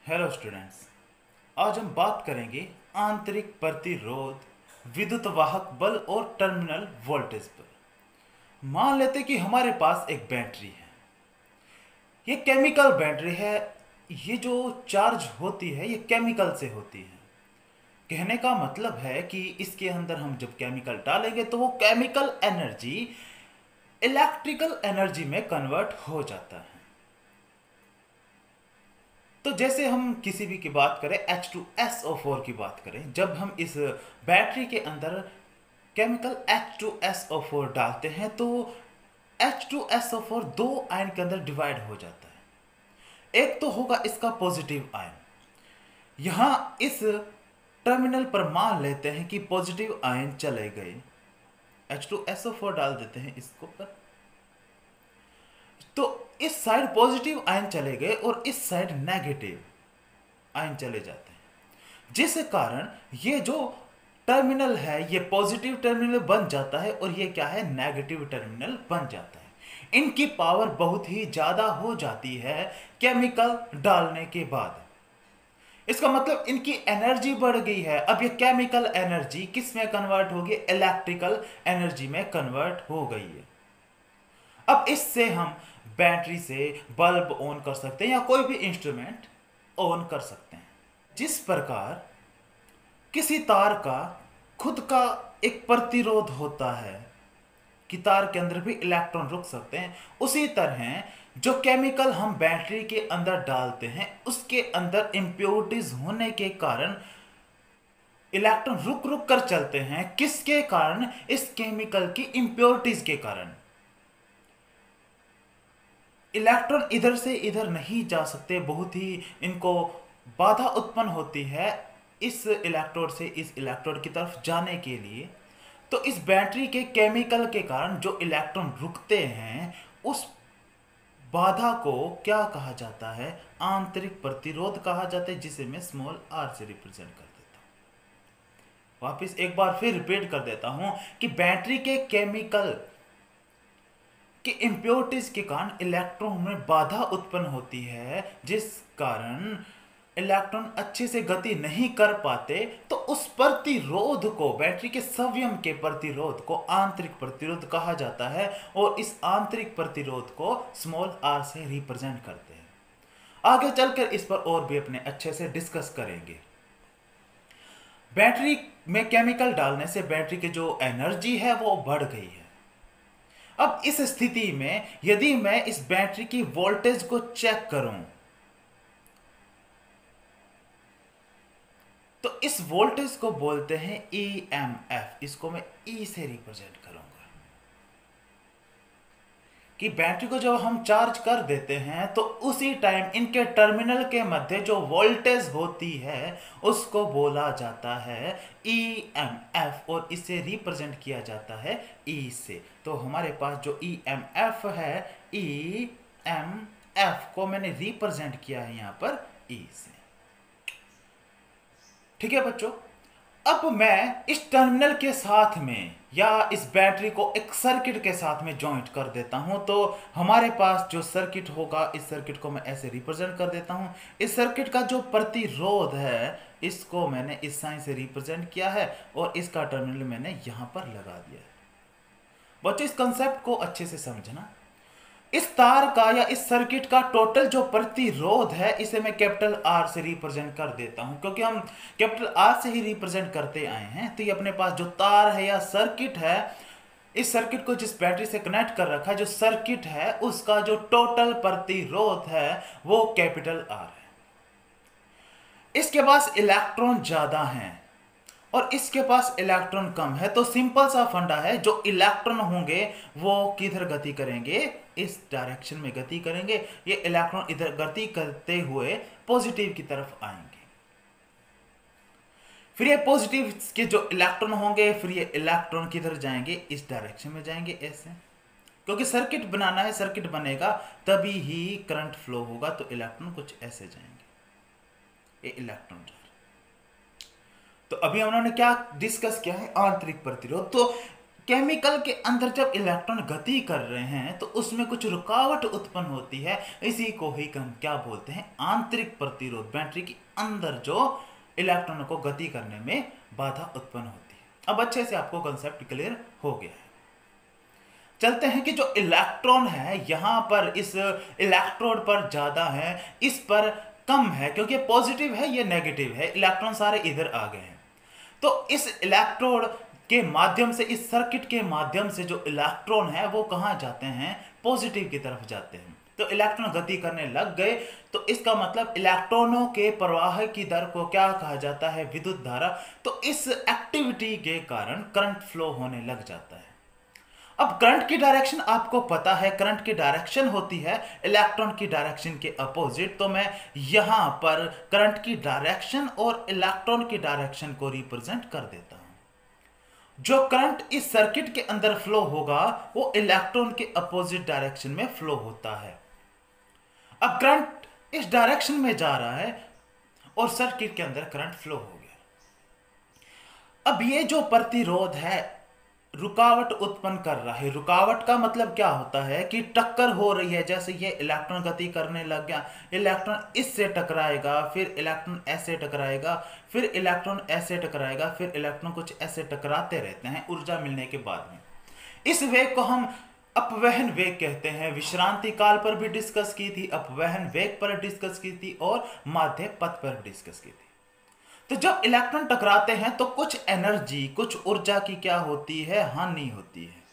Hello students. आज हम बात करेंगे आंतरिक प्रतिरोध, विद्युत वाहक बल और टर्मिनल वोल्टेज पर। मान लेते कि हमारे पास एक बैटरी है। ये केमिकल बैटरी है। ये जो चार्ज होती है ये केमिकल से होती है। कहने का मतलब है कि इसके अंदर हम जब केमिकल डालेंगे तो वो केमिकल एनर्जी इलेक्ट्रिकल एनर्जी में कन्वर्ट हो जाता है। तो जैसे हम किसी भी की बात करें H2SO4 की बात करें, जब हम इस बैटरी के अंदर केमिकल H2SO4 डालते हैं तो H2SO4 दो आयन के अंदर डिवाइड हो जाता है। एक तो होगा इसका पॉजिटिव आयन। यहां इस टर्मिनल पर मान लेते हैं कि पॉजिटिव आयन चले गए, H2SO4 डाल देते हैं इसको पर, तो इस साइड पॉजिटिव आयन चले गए और इस साइड नेगेटिव आयन चले जाते हैं, जिस कारण ये जो टर्मिनल है ये पॉजिटिव टर्मिनल बन जाता है और ये क्या है, नेगेटिव टर्मिनल बन जाता है। इनकी पावर बहुत ही ज्यादा हो जाती है केमिकल डालने के बाद। इसका मतलब इनकी एनर्जी बढ़ गई है। अब ये केमिकल एनर्जी किस में कन्वर्ट होगी, इलेक्ट्रिकल एनर्जी में कन्वर्ट हो गई है। अब इससे हम बैटरी से बल्ब ऑन कर सकते हैं या कोई भी इंस्ट्रूमेंट ऑन कर सकते हैं। जिस प्रकार किसी तार का खुद का एक प्रतिरोध होता है कि तार के अंदर भी इलेक्ट्रॉन रुक सकते हैं, उसी तरह जो केमिकल हम बैटरी के अंदर डालते हैं उसके अंदर इंप्योरिटीज होने के कारण इलेक्ट्रॉन रुक रुक कर चलते हैं। किसके कारण, इस केमिकल की इंप्योरिटीज के कारण। इलेक्ट्रॉन इधर से इधर नहीं जा सकते, बहुत ही इनको बाधा उत्पन्न होती है इस इलेक्ट्रोड से इस इलेक्ट्रोड की तरफ जाने के लिए। तो इस बैटरी के केमिकल के कारण जो इलेक्ट्रॉन रुकते हैं उस बाधा को क्या कहा जाता है, आंतरिक प्रतिरोध कहा जाता है, जिसे मैं स्मॉल आर से रिप्रेजेंट कर देता हूं। वापिस एक बार फिर रिपीट कर देता हूं कि बैटरी के केमिकल कि इंप्योरिटीज के कारण इलेक्ट्रॉन में बाधा उत्पन्न होती है, जिस कारण इलेक्ट्रॉन अच्छे से गति नहीं कर पाते। तो उस प्रतिरोध को, बैटरी के संयम के प्रतिरोध को आंतरिक प्रतिरोध कहा जाता है और इस आंतरिक प्रतिरोध को स्मॉल आर से रिप्रेजेंट करते हैं। आगे चलकर इस पर और भी अपने अच्छे से डिस्कस करेंगे। बैटरी में केमिकल डालने से बैटरी की जो एनर्जी है वो बढ़ गई है। अब इस स्थिति में यदि मैं इस बैटरी की वोल्टेज को चेक करूं तो इस वोल्टेज को बोलते हैं EMF। इसको मैं E से रिप्रेजेंट करूंगा कि बैटरी को जब हम चार्ज कर देते हैं तो उसी टाइम इनके टर्मिनल के मध्य जो वोल्टेज होती है उसको बोला जाता है EMF और इसे रिप्रेजेंट किया जाता है E से। तो हमारे पास जो EMF है, EMF को मैंने रिप्रेजेंट किया है यहां पर E से। ठीक है बच्चों, अब मैं इस टर्मिनल के साथ में या इस बैटरी को एक सर्किट के साथ में जॉइंट कर देता हूं। तो हमारे पास जो सर्किट होगा, इस सर्किट को मैं ऐसे रिप्रेजेंट कर देता हूं। इस सर्किट का जो प्रतिरोध है इसको मैंने इस साइन से रिप्रेजेंट किया है और इसका टर्मिनल मैंने यहां पर लगा दिया है। बच्चों इस कंसेप्ट को अच्छे से समझना। इस तार का या इस सर्किट का टोटल जो प्रतिरोध है इसे मैं कैपिटल आर से रिप्रेजेंट कर देता हूं, क्योंकि हम कैपिटल आर से ही रिप्रेजेंट करते आए हैं। तो ये अपने पास जो तार है या सर्किट है, इस सर्किट को जिस बैटरी से कनेक्ट कर रखा है, जो सर्किट है उसका जो टोटल प्रतिरोध है वो कैपिटल आर है। इसके पास इलेक्ट्रॉन ज्यादा हैं और इसके पास इलेक्ट्रॉन कम है। तो सिंपल सा फंडा है, जो इलेक्ट्रॉन होंगे वो किधर गति करेंगे, इस डायरेक्शन में गति करेंगे। ये इलेक्ट्रॉन इधर गति करते हुए पॉजिटिव की तरफ आएंगे। फिर ये पॉजिटिव के जो इलेक्ट्रॉन होंगे फिर ये इलेक्ट्रॉन किधर जाएंगे, इस डायरेक्शन में जाएंगे ऐसे, क्योंकि सर्किट बनाना है। सर्किट बनेगा तभी ही करंट फ्लो होगा। तो इलेक्ट्रॉन कुछ ऐसे जाएंगे, ये इलेक्ट्रॉन। तो अभी उन्होंने क्या डिस्कस किया है, आंतरिक प्रतिरोध। तो केमिकल के अंदर जब इलेक्ट्रॉन गति कर रहे हैं तो उसमें कुछ रुकावट उत्पन्न होती है। इसी को ही हम क्या बोलते हैं, आंतरिक प्रतिरोध। बैटरी के अंदर जो इलेक्ट्रॉनों को गति करने में बाधा उत्पन्न होती है। अब अच्छे से आपको कंसेप्ट क्लियर हो गया है। चलते हैं कि जो इलेक्ट्रॉन है यहां पर इस इलेक्ट्रोड पर ज्यादा है, इस पर कम है, क्योंकि पॉजिटिव है ये नेगेटिव है, इलेक्ट्रॉन सारे इधर आ गए हैं। तो इस इलेक्ट्रोड के माध्यम से, इस सर्किट के माध्यम से जो इलेक्ट्रॉन है वो कहां जाते हैं, पॉजिटिव की तरफ जाते हैं। तो इलेक्ट्रॉन गति करने लग गए, तो इसका मतलब इलेक्ट्रॉनों के प्रवाह की दर को क्या कहा जाता है, विद्युत धारा। तो इस एक्टिविटी के कारण करंट फ्लो होने लग जाता है। अब करंट की डायरेक्शन आपको पता है, करंट की डायरेक्शन होती है इलेक्ट्रॉन की डायरेक्शन के अपोजिट। तो मैं यहां पर करंट की डायरेक्शन और इलेक्ट्रॉन की डायरेक्शन को रिप्रेजेंट कर देता हूं। जो करंट इस सर्किट के अंदर फ्लो होगा वो इलेक्ट्रॉन के अपोजिट डायरेक्शन में फ्लो होता है। अब करंट इस डायरेक्शन में जा रहा है और सर्किट के अंदर करंट फ्लो हो गया। अब ये जो प्रतिरोध है रुकावट उत्पन्न कर रहा है। रुकावट का मतलब क्या होता है कि टक्कर हो रही है। जैसे ये इलेक्ट्रॉन गति करने लग गया, इलेक्ट्रॉन इससे टकराएगा, फिर इलेक्ट्रॉन ऐसे टकराएगा, फिर इलेक्ट्रॉन ऐसे टकराएगा, फिर इलेक्ट्रॉन कुछ ऐसे टकराते रहते हैं ऊर्जा मिलने के बाद में। इस वेग को हम अपवहन वेग कहते हैं। विश्रांति काल पर भी डिस्कस की थी, अपवहन वेग पर डिस्कस की थी और माध्य पथ पर डिस्कस की थी। तो जब इलेक्ट्रॉन टकराते हैं तो कुछ एनर्जी, कुछ ऊर्जा की क्या होती है, हानि होती है।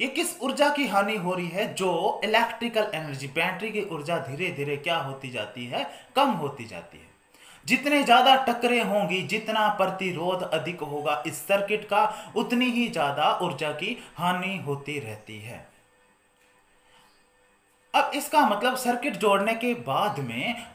ये किस ऊर्जा की हानि हो रही है, जो इलेक्ट्रिकल एनर्जी, बैटरी की ऊर्जा धीरे धीरे क्या होती जाती है, कम होती जाती है। जितने ज्यादा टक्करें होंगी, जितना प्रतिरोध अधिक होगा इस सर्किट का, उतनी ही ज्यादा ऊर्जा की हानि होती रहती है। अब इसका मतलब सर्किट जोड़ने के बाद में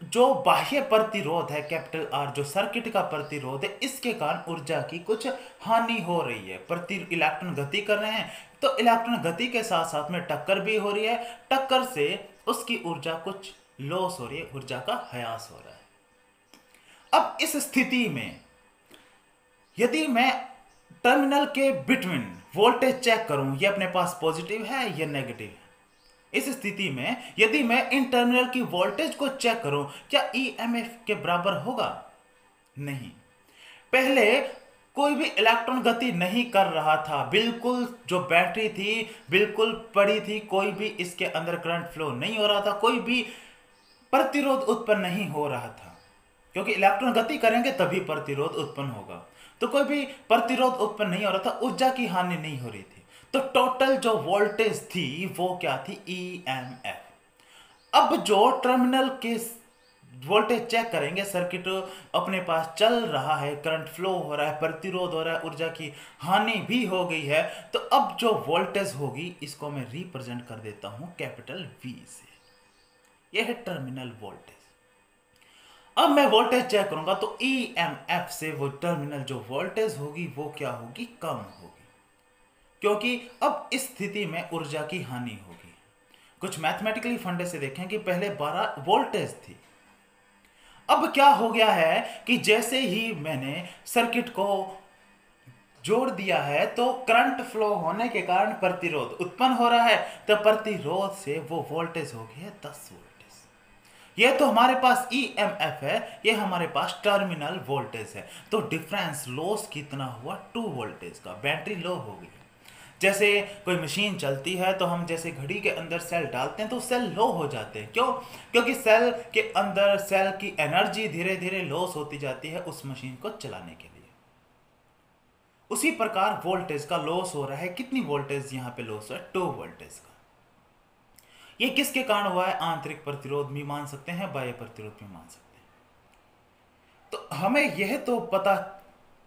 जो बाह्य प्रतिरोध है कैपिटल आर, जो सर्किट का प्रतिरोध है, इसके कारण ऊर्जा की कुछ हानि हो रही है। इलेक्ट्रॉन गति कर रहे हैं तो इलेक्ट्रॉन गति के साथ साथ में टक्कर भी हो रही है, टक्कर से उसकी ऊर्जा कुछ लॉस हो रही है, ऊर्जा का ह्रास हो रहा है। अब इस स्थिति में यदि मैं टर्मिनल के बिटवीन वोल्टेज चेक करूं, ये अपने पास पॉजिटिव है या नेगेटिव है। इस स्थिति में यदि मैं इन टर्मिनल की वोल्टेज को चेक करूं, क्या ईएमएफ के बराबर होगा? नहीं। पहले कोई भी इलेक्ट्रॉन गति नहीं कर रहा था, बिल्कुल जो बैटरी थी बिल्कुल पड़ी थी, कोई भी इसके अंदर करंट फ्लो नहीं हो रहा था, कोई भी प्रतिरोध उत्पन्न नहीं हो रहा था, क्योंकि इलेक्ट्रॉन गति करेंगे तभी प्रतिरोध उत्पन्न होगा। तो कोई भी प्रतिरोध उत्पन्न नहीं हो रहा था, ऊर्जा की हानि नहीं हो रही थी। तो टोटल जो वोल्टेज थी वो क्या थी, ईएमएफ। अब जो टर्मिनल के वोल्टेज चेक करेंगे, सर्किट अपने पास चल रहा है, करंट फ्लो हो रहा है, प्रतिरोध हो रहा है, ऊर्जा की हानि भी हो गई है। तो अब जो वोल्टेज होगी इसको मैं रिप्रेजेंट कर देता हूं कैपिटल वी से। यह है टर्मिनल वोल्टेज। अब मैं वोल्टेज चेक करूंगा तो ईएमएफ से वो टर्मिनल जो वोल्टेज होगी वो क्या होगी, कम होगी, क्योंकि अब इस स्थिति में ऊर्जा की हानि होगी। कुछ मैथमेटिकली फंडे से देखें कि पहले 12 वोल्टेज थी, अब क्या हो गया है कि जैसे ही मैंने सर्किट को जोड़ दिया है तो करंट फ्लो होने के कारण प्रतिरोध उत्पन्न हो रहा है, तो प्रतिरोध से वो वोल्टेज हो गई है 10 वोल्टेज। ये तो हमारे पास ईएमएफ है, ये हमारे पास टर्मिनल वोल्टेज है। तो डिफरेंस लॉस कितना हुआ, 2 वोल्टेज का, बैटरी लो हो गई। जैसे कोई मशीन चलती है तो हम जैसे घड़ी के अंदर सेल डालते हैं तो सेल लो हो जाते हैं, क्यों? क्योंकि सेल के अंदर सेल की एनर्जी धीरे धीरे लॉस होती जाती है उस मशीन को चलाने के लिए। उसी प्रकार वोल्टेज का लॉस हो रहा है। कितनी वोल्टेज यहां पे लॉस हुआ है, 2 वोल्टेज का। ये किसके कारण हुआ है, आंतरिक प्रतिरोध भी मान सकते हैं, बाह्य प्रतिरोध भी मान सकते हैं। तो हमें यह तो पता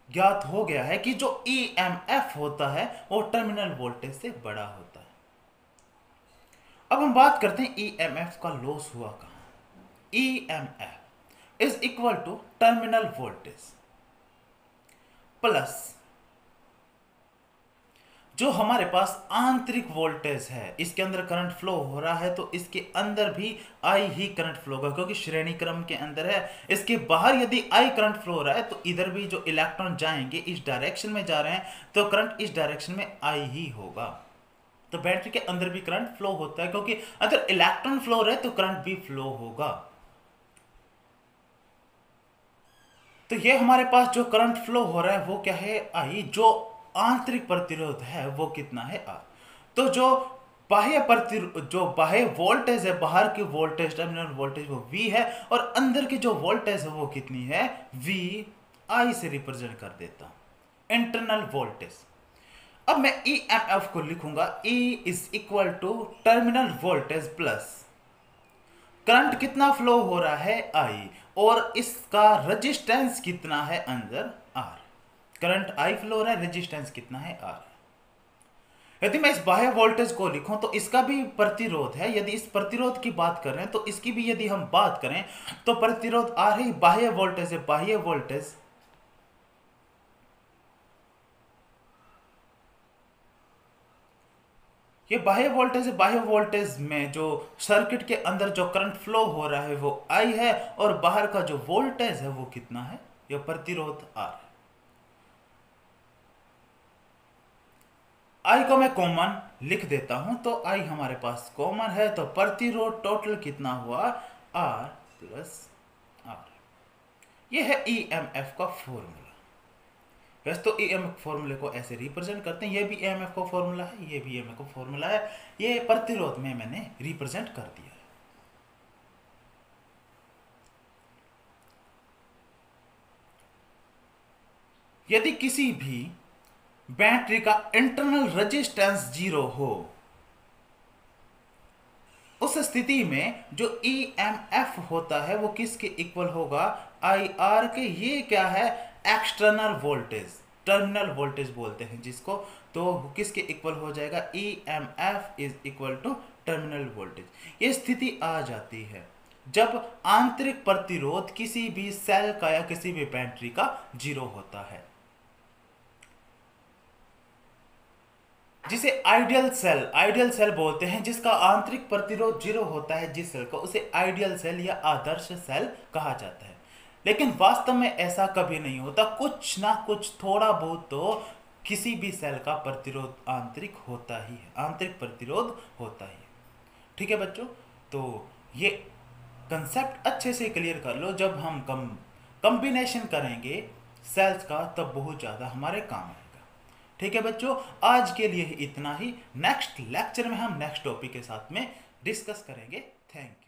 ज्ञात हो गया है कि जो ईएमएफ होता है वो टर्मिनल वोल्टेज से बड़ा होता है। अब हम बात करते हैं ईएमएफ का लॉस हुआ कहां। EMF is equal to terminal voltage plus जो हमारे पास आंतरिक वोल्टेज है, इसके अंदर करंट फ्लो हो रहा है, तो इसके अंदर भी आई ही करंट फ्लो होगा, क्योंकि श्रेणी क्रम के अंदर है। इसके बाहर यदि आई करंट फ्लो हो रहा है तो इधर भी जो इलेक्ट्रॉन जाएंगे इस डायरेक्शन में जा रहे हैं, तो करंट इस डायरेक्शन में आई ही होगा। तो बैटरी के अंदर भी करंट फ्लो होता है, क्योंकि अगर इलेक्ट्रॉन फ्लो हो रहा है तो करंट भी फ्लो होगा। तो ये हमारे पास जो करंट फ्लो हो रहा है वो क्या है, आई। जो आंतरिक प्रतिरोध है वो कितना है, आर। तो जो बाह्य वोल्टेज है, बाहर की वोल्टेज, टर्मिनल वोल्टेज, वो वी है, और अंदर की जो वोल्टेज है वो कितनी है, वी आई से रिप्रेजेंट कर देता हूं, इंटरनल वोल्टेज। अब मैं ई एम एफ को लिखूंगा, E is equal to terminal voltage plus current कितना फ्लो हो रहा है, आई, और इसका रेजिस्टेंस कितना है अंदर, आर। करंट आई फ्लो हो रहा है, रेजिस्टेंस कितना है, आर। यदि मैं इस बाह्य वोल्टेज को लिखूं तो इसका भी प्रतिरोध है। यदि इस प्रतिरोध की बात करें तो इसकी भी यदि हम बात करें तो प्रतिरोध आर ही बाह्य वोल्टेज है। बाह्य वोल्टेज ये बाह्य वोल्टेज है। बाह्य वोल्टेज में जो सर्किट के अंदर जो करंट फ्लो हो रहा है वो आई है, और बाहर का जो वोल्टेज है वो कितना है, यह प्रतिरोध आर है। आई को मैं कॉमन लिख देता हूं, तो आई हमारे पास कॉमन है, तो प्रतिरोध टोटल कितना हुआ, आर प्लस आर। यह है ईएमएफ का फॉर्मूला। वैसे तो ईएमएफ फॉर्मूले को ऐसे रिप्रेजेंट करते हैं, ये भी ईएमएफ का फॉर्मूला है, ये भी ईएमएफ का फॉर्मूला है। ये प्रतिरोध में मैंने रिप्रेजेंट कर दिया है। यदि किसी भी बैटरी का इंटरनल रेजिस्टेंस 0 हो, उस स्थिति में जो ईएमएफ होता है वो किसके इक्वल होगा, आई आर के। ये क्या है, एक्सटर्नल वोल्टेज, टर्मिनल वोल्टेज बोलते हैं जिसको। तो किसके इक्वल हो जाएगा, EMF is equal to terminal voltage. ये स्थिति आ जाती है जब आंतरिक प्रतिरोध किसी भी सेल का या किसी भी बैटरी का 0 होता है, जिसे आइडियल सेल बोलते हैं। जिसका आंतरिक प्रतिरोध 0 होता है जिस सेल का, उसे आइडियल सेल या आदर्श सेल कहा जाता है। लेकिन वास्तव में ऐसा कभी नहीं होता, कुछ ना कुछ थोड़ा बहुत तो किसी भी सेल का प्रतिरोध आंतरिक होता ही है, आंतरिक प्रतिरोध होता ही है। ठीक है बच्चों, तो ये कंसेप्ट अच्छे से क्लियर कर लो। जब हम कंबिनेशन करेंगे सेल्स का तब बहुत ज़्यादा हमारे काम आएगा। ठीक है बच्चों, आज के लिए इतना ही। नेक्स्ट लेक्चर में हम नेक्स्ट टॉपिक के साथ में डिस्कस करेंगे। Thank you.